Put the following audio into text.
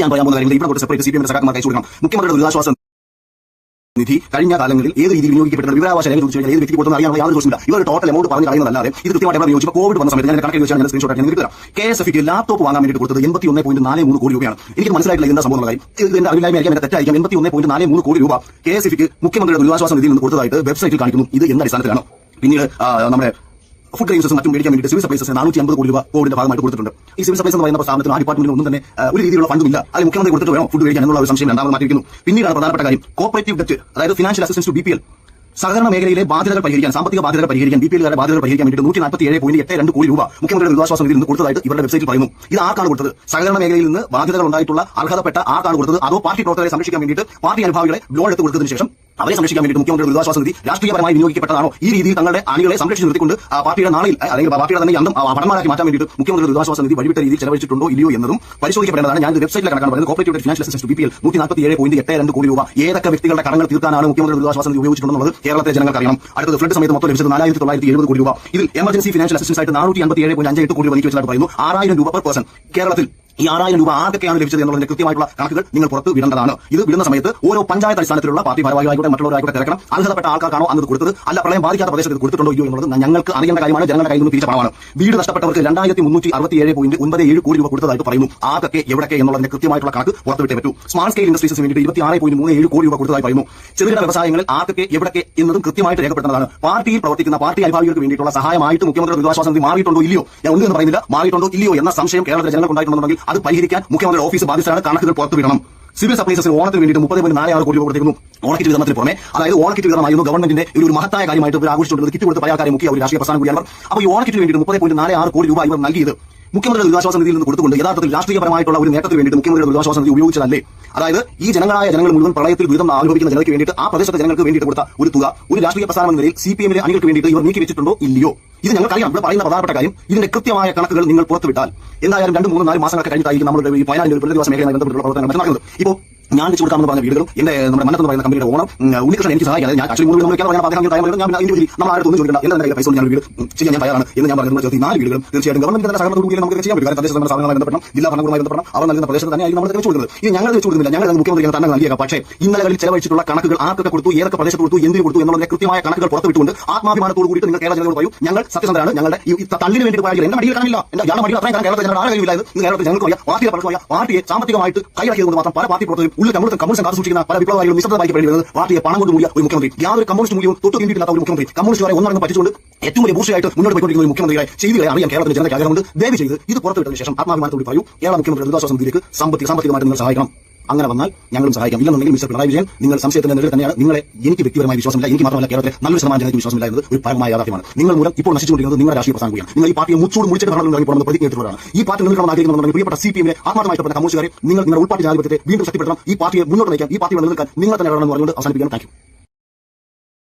ഞാൻ പറയാൻ പോകുന്ന കാര്യങ്ങൾ ഇവിടെ സെപ്പറേറ്റ് CPM സഖാക്കന്മാർക്ക് അയച്ചു കൊടുക്കണം. മുഖ്യമന്ത്രിയുടെ ദുരിതാശ്വാസ നിധി കഴിഞ്ഞ കാലങ്ങളിൽ ഏത് രീതിയിൽ വിനിയോഗിക്കപ്പെട്ട വിവരാവകാശ രേഖ ചോദിച്ചു കഴിഞ്ഞാൽ ഏത് വ്യക്തി കൊടുത്തെന്ന് അറിയാനുള്ള യാതൊരു ചോദിച്ചില്ല. ഇവർ ടോട്ടൽ എമൗണ്ട് പറഞ്ഞു പറയുന്നതല്ലാതെ ഇത് കൃത്യമായിട്ട് എവിടെ വിനിയോഗിച്ചു. കോവിഡ് വന്ന സമയത്ത് ഞാൻ കണക്ക് വെച്ചാൽ ഞാൻ സ്ക്രീൻഷോട്ട് ഞാൻ കിട്ടുക. KSFക്ക് ലാപ്ടോപ്പ് വാങ്ങാൻ വേണ്ടി കൊടുത്തത് 81.43 കോടി രൂപയാണ്. എനിക്ക് മനസ്സിലായിട്ടില്ല എന്താ സംഭവം കാര്യം. ഇതിന്റെ അറിവില്ലായ്മയായിരിക്കും, എന്നെ തെറ്റായിരിക്കും. 81.43 കോടി രൂപ KSFക്ക് മുഖ്യമന്ത്രിയുടെ ദുരിതാശ്വാസ നിധിയിൽ നിന്ന് കൊടുത്തതായിട്ട് വെബ്സൈറ്റിൽ കാണിക്കുന്നു. ഇത് എന്ത് അടിസ്ഥാനത്തിലാണ്? പിന്നീട് നമ്മുടെ ഫുഡ് ഗ്രെയിൻസും മറ്റും മേടിക്കാൻ വേണ്ടി സിവിൽ സപ്ലൈസസ് 450 കോടി രൂപ കോവിഡിന്റെ ഭാഗമായിട്ട് കൊടുത്തിട്ടുണ്ട്. ഈ സിവിൽ സപ്ലൈസ് എന്ന് പറയുന്ന സ്ഥാപനത്തിന് ആ ഡിപ്പാർട്ട്മെന്റിന് ഒന്നും തന്നെ ഒരു രീതിയിലുള്ള ഫണ്ടും ഇല്ല. അത് മുഖ്യമന്ത്രി കൊടുത്തിട്ട് വേണം ഫുഡ് കഴിക്കാൻ എന്നുള്ള ഒരു സംശയം രണ്ടാമത് മാറ്റിയിരിക്കുന്നു. പിന്നീടാണ് പ്രധാനപ്പെട്ട കാര്യം കോപ്പറേറ്റീവ് ഡെറ്റ്, അതായത് ഫിനാൻഷ്യൽ അസിസ്റ്റൻസ് ടു BPL. സഹകരണ മേഖലയിലെ ബാധ്യതകൾ പരിഹരിക്കാൻ, സാമ്പത്തിക ബാധ്യതകൾ പരിഹരിക്കാൻ, BPLകാരുടെ ബാധ്യതകൾ പരിഹരിക്കാൻ വേണ്ടി 147.82 കോടി രൂപ മുഖ്യമന്ത്രിയുടെ ദുരിതാശ്വാസ നിധിയിൽ നിന്ന് കൊടുത്തതായിട്ട് ഇവരുടെ വെബ്സൈറ്റിൽ പറയുന്നു. ഇത് ആർക്കാണ് കൊടുത്തത്? സഹകരണ മേഖലയിൽ നിന്ന് ബാധ്യതകൾ ഉണ്ടായിട്ടുള്ള അർഹതപ്പെട്ട ആർക്കാണ് കൊടുത്തത്? അതോ പാർട്ടി പ്രവർത്തകരെ സംരക്ഷിക്കാൻ വേണ്ടിയിട്ട് പാർട്ടി അനുഭാവികളെ ലോൺ എടുത്ത് കൊടുത്തതിന് ശേഷം അവരെ സംരക്ഷിക്കാൻ വേണ്ടി മുഖ്യമന്ത്രിയുടെ ദുരിതാശ്വാസ നിധി രാഷ്ട്രീയപരമായി വിനിയോഗിക്കപ്പെട്ടതാണോ? ഈ രീതിയിൽ തങ്ങളുടെ അണികളെ സംരക്ഷിച്ച് നിർത്തിക്കൊണ്ട് പാർട്ടിയുടെ നാളിൽ അല്ലെങ്കിൽ പാർട്ടിയുടെ തന്നെ അന്തം ഭടന്മാരാക്കി മാറ്റാൻ വേണ്ടിയിട്ട് മുഖ്യമന്ത്രിയുടെ ദുരിതാശ്വാസ നിധി വഴിവിട്ട രീതിയിൽ ചെലവഴിച്ചിട്ടുണ്ടോ ഇല്ലയോ എന്നതും പരിശോധിക്കപ്പെടേണ്ടതാണ്. ഞാൻ വെബ്സൈറ്റിലെ കണക്കാണ് പറയുന്നത്. Cooperative financial assistance to BPL 147.82 കോടി രൂപ ഏതൊക്കെ വ്യക്തികളുടെ കടങ്ങൾ തീർക്കാനാണ് മുഖ്യമന്ത്രിയുടെ ദുരിതാശ്വാസ നിധി ഉപയോഗിച്ചിട്ടുണ്ടെന്നുള്ളത് കേരളത്തിലെ ജനങ്ങൾക്ക് അറിയണം. അടുത്തത് ഫ്ലഡ് സമയത്ത് മൊത്തം ലഭിച്ചത് 4,970 കോടി രൂപ. ഇതിൽ എമർജൻസി ഫിനാൻഷ്യൽ അസിസ്റ്റൻസ് ആയിട്ട് 457.58 കോടി രൂപ നീക്കി വെച്ചതായിട്ട് പറയുന്നു. 6,000 രൂപ പെർ പേഴ്സൺ. കേരളത്തിൽ ഈ 6,000 രൂപ ആർക്കൊക്കെയാണ് ലഭിച്ചത് എന്നുള്ളതിന്റെ കൃത്യമായിട്ടുള്ള കണക്കുകൾ നിങ്ങൾ പുറത്ത് വിടേണ്ടതാണ്. ഇത് വിടുന്ന സമയത്ത് ഓരോ പഞ്ചായത്ത് അടിസ്ഥാനത്തിലുള്ള പാർട്ടി ഭാരവാഹികളായിക്കോട്ടെ മറ്റുള്ളവരായിക്കോട്ടെ തിരക്കണം. അർഹതപ്പെട്ട ആൾക്കാർക്കാണോ അന്ന് കൊടുത്തത്, അല്ല പ്രളയം ബാധിക്കാത്ത പ്രദേശത്ത് കൊടുത്തിട്ടുണ്ടോ ഇല്ലയോ എന്നുള്ളത് ഞങ്ങൾക്ക് അറിയേണ്ട കാര്യമാണ്. ജനങ്ങളുടെ കയ്യിൽ നിന്ന് തിരിച്ച പണമാണ്. വീട് നഷ്ടപ്പെട്ടവർക്ക് 2,367.97 കോടി രൂപ കൊടുത്തതായിട്ട് പറയുന്നു. ആർക്കൊക്കെ എവിടൊക്കെ എന്നുള്ളതിന്റെ കൃത്യമായിട്ടുള്ള കണക്ക് പുറത്തുവിട്ടേ പറ്റൂ. സ്മാൾ സ്കെയിൽ ഇൻഡസ്ട്രീസിന് വേണ്ടി 26.37 കോടി രൂപ കൊടുത്തതായി പറയുന്നു. ചെറുകിട വ്യവസായങ്ങളിൽ ആർക്കൊക്കെ എവിടൊക്കെ എന്നതും കൃത്യമായിട്ട് രേഖപ്പെടുത്തുന്നതാണ്. പാർട്ടിയിൽ പ്രവർത്തിക്കുന്ന പാർട്ടി അനുഭാവികൾക്ക് വേണ്ടിയിട്ടുള്ള സഹായമായിട്ട് മുഖ്യമന്ത്രി ദുരിതാശ്വാസ നിധി മാറിയിട്ടുണ്ടോ ഇല്ലയോ, ഞാൻ ഒന്നും പറയുന്നില്ല, മാറിയിട്ടുണ്ടോ ഇല്ലയോ എന്ന സംശയം കേരളത്തിലെ ജനങ്ങൾക്ക് ഉണ്ടായിട്ടുണ്ടെങ്കിൽ അത് പരിഹരിക്കാൻ മുഖ്യമന്ത്രിയുടെ ഓഫീസ് ബാധ്യസ്ഥരാണ്. കണക്കുകൾ പുറത്തുവിടണം. സിവിൽ സപ്ലൈസസിന് ഓണത്തിന് വേണ്ടിയിട്ട് 30.46 കോടി രൂപ കൊടുത്തിരുന്നു. ഓണക്കിറ്റ് വിതരണത്തിന് പുറമെ, അതായത് ഓണക്കിറ്റ് വിതരണമായിരുന്നു ഗവൺമെന്റിന്റെ ഒരു മഹത്തായ കാര്യമായിട്ട് ഇവർ ആഘോഷിച്ചുകൊണ്ടത്. കിറ്റ് കൊടുത്ത് പല ആൾക്കാരെ മുഖ്യ ഒരു രാഷ്ട്രീയ പ്രസ്ഥാനം കൂടിയാണ്. അപ്പോൾ ഈ ഓണക്കിറ്റ് വേണ്ടിയിട്ട് 30.46 കോടി രൂപ ഇവർ നൽകിയത് മുഖ്യമന്ത്രിയുടെ ദുരിതാശ്വാസ നിധിയിൽ നിന്ന് കൊടുത്തുകൊണ്ട് യഥാർത്ഥത്തിൽ രാഷ്ട്രീയപരമായിട്ടുള്ള ഒരു നേട്ടത്തിന് വേണ്ടി മുഖ്യമന്ത്രിയുടെ ദുരിതാശ്വാസ നിധി ഉപയോഗിച്ചതല്ലേ? അതായത് ഈ ജനങ്ങൾ മുഴുവൻ പ്രളയത്തിൽ ദുരിതം അനുഭവിക്കുന്ന ജനങ്ങൾക്ക് വേണ്ടിയിട്ട് ആ പ്രദേശത്തെ ജനങ്ങൾക്ക് വേണ്ടിയിട്ട് കൊടുത്ത ഒരു തുക ഒരു രാഷ്ട്രീയ പ്രസ്ഥാനം എന്ന നിലയിൽ CPMലെ അണികൾക്ക് വേണ്ടിയിട്ട് ഇവർ നീക്കി വെച്ചിട്ടുണ്ടോ ഇല്ലയോ? ഇത് ഞങ്ങൾക്കറിയാം. ഇവിടെ പറയുന്ന പ്രധാനപ്പെട്ട കാര്യം ഇതിന്റെ കൃത്യമായ കണക്കുകൾ നിങ്ങൾ പുറത്തുവിട്ടാൽ എന്തായാലും 2, 3, 4 മാസങ്ങൾക്ക് കഴിഞ്ഞിട്ടായിരിക്കും നമ്മുടെ ഈ വയനാടിന്റെ പുനരധിവാസ മേഖലയുമായി ബന്ധപ്പെട്ടുള്ള പ്രവർത്തനങ്ങൾ നടക്കുന്നത്. ഇപ്പോൾ ഞാൻ വെച്ച് കൊടുക്കാമെന്ന് പറഞ്ഞ വീടുകളും നമ്മുടെ മന്നത്ത് പറയുന്ന കമ്പനിയുടെ ഓണം ഉണ്ണികൃഷ്ണൻ എനിക്ക് സഹായിക്കാതെ ഞാൻ ആക്ച്വലി 3 വീട് നമ്മൾ നമ്മൾ ആരും ഒന്നും ചോദിക്കണം. എല്ലാ പൈസ ഞാൻ വീട് ചെയ്യാൻ ഞാൻ തയ്യാറാണ് എന്ന് ഞാൻ പറയുന്നത്. 4 വീടുകളും തീർച്ചയായിട്ടും ഗവൺമെന്റ് തന്നെ സഹകരണത്തോടുകൂടി നമുക്ക് ചെയ്യാൻ പറ്റും. തദ്ദേശ സ്ഥാപനങ്ങളുമായി ബന്ധപ്പെടണം, ജില്ലാ ഭരണകൂടവുമായി ബന്ധപ്പെടണം. അവർ നൽകുന്ന പ്രദേശത്ത് തന്നെ ആയിരിക്കും നമ്മൾ വെച്ച് കൊടുക്കുന്നത്. ഇത് ഞങ്ങൾ വെച്ച് കൊടുക്കുന്നില്ല, ഞങ്ങൾ മുഖ്യമന്ത്രി തന്നെ നൽകിയേക്കാം. പക്ഷേ ഇന്നലകളിൽ ചെലവഴിച്ചിട്ടുള്ള കണക്കുകൾ ആർക്കൊക്കെ കൊടുത്തു, ഏതൊക്കെ പ്രദേശത്ത് കൊടുത്തു, എന്തിനു കൊടുത്തു എന്നുള്ളതിന്റെ കൃത്യമായ കണക്കുകൾ പുറത്തുവിട്ടുകൊണ്ട് ആത്മാഭിമാനത്തോട് കൂടി നിങ്ങൾ കേരള ജനങ്ങളോട് പറയൂ, ഞങ്ങൾ സത്യസന്ധരാണ്. ഞങ്ങളുടെ ഈ തള്ളിന് വേണ്ടി പോയാൽ എന്റെ മടിയിൽ കാണില്ല, എന്റെ യാളെ മടിയിൽ അത്രയും കേരളത്തിൽ ഞങ്ങളുടെ ആരും കഴിയില്ല. ഇത് കേരളത്തിൽ ഞങ്ങൾക്ക് അറിയാം. പാർട്ടിയെ പ്രശ്നമായ പാർട്ടിയെ സാമ്പത്തികമായിട്ട് കൈയടക്കിയതുകൊണ്ട് മാത്രം പല പാർട്ടി പ്രവർത്തകരും ഉള്ളിൽ കമ്മ്യൂണിസ്റ്റ് സൂക്ഷിക്കുന്ന പല വിപ്ലവകാരികളും നിശ്ചിതമായി വരുന്നത് പാർട്ടിയെ പണം കൊണ്ട് മൂടിയ ഒരു മുഖ്യമന്ത്രി, യാതൊരു കമ്മ്യൂണിസ്റ്റ് മൂല്യവും തൊട്ട് തീണ്ടിയില്ലാത്ത ഒരു മുഖ്യമന്ത്രി, കമ്മ്യൂണിസ്റ്റുകാരെ ഒന്നടങ്കം പറ്റിച്ചുകൊണ്ട് ഏറ്റവും വലിയ ബൂസ്റ്ററായിട്ട് മുന്നോട്ട് പോയിക്കൊണ്ടിരിക്കുന്ന ഒരു മുഖ്യമന്ത്രിയെ ചെയ്തികളെ അറിയാം കേരളത്തിലെ ജനതയ്ക്ക് ആഗ്രഹമുണ്ട്. ദയവ് ചെയ്ത് ഇത് പുറത്തുവിട്ടതിന് ശേഷം ആത്മാഭിമാനത്തോട് പറയൂ, കേരള മുഖ്യമന്ത്രിയുടെ ദുരിതാശ്വാസ നിധിയിലേക്ക് സാമ്പത്തികമായിട്ട് നിങ്ങൾ സഹായിക്കണം. അങ്ങനെ വന്നാൽ ഞങ്ങളും സഹായിക്കാം. ഇല്ലെന്നുണ്ടെങ്കിൽ മിസ്റ്റർ പിണറായി വിജയൻ നിങ്ങൾ സംശയത്തിന്റെ നിലയിൽ തന്നെയാണ്. നിങ്ങളെ എനിക്ക് വ്യക്തിപരമായ വിശ്വാസമില്ല, എനിക്ക് മാത്രമല്ല കേരളത്തിലെ നല്ലൊരു ശതമാനം ജനങ്ങൾക്ക് വിശ്വാസമില്ല എന്നത് ഒരു പരമായ യാഥാർത്ഥ്യമാണ്. നിങ്ങൾ മൂലം ഇപ്പോൾ നശിച്ചുകൊണ്ടിരിക്കുന്നത് നിങ്ങളുടെ രാഷ്ട്രീയ പ്രസ്ഥാനം കൂടിയാണ്. നിങ്ങൾ ഈ പാർട്ടിയെ മുച്ചോട് മുടിച്ചിട്ട് ഭരണത്തിൽ ഇറങ്ങി പോകുന്നത് പ്രതിജ്ഞയെടുത്തവരാണ്. ഈ പാർട്ടി നിൽക്കണം ആഗ്രഹിക്കുന്നുണ്ടെങ്കിൽ പ്രിയപ്പെട്ട CPMലെ ആത്മാർത്ഥമായിട്ട് കമ്മ്യൂണിസ്റ്റുകാരെ നിങ്ങൾ നിങ്ങളുടെ ഉൾപ്പാട്ടി ജനാധിപത്യത്തെ വീണ്ടും ശക്തിപ്പെടുത്തണം. ഈ പാർട്ടിയെ മുന്നോട്ട് നയിക്കാൻ, ഈ പാർട്ടി നിലനിൽക്കാൻ നിങ്ങൾ തന്നെ വേണമെന്ന് പറഞ്ഞുകൊണ്ട് അവസാനിപ്പിക്കണം. Thank you.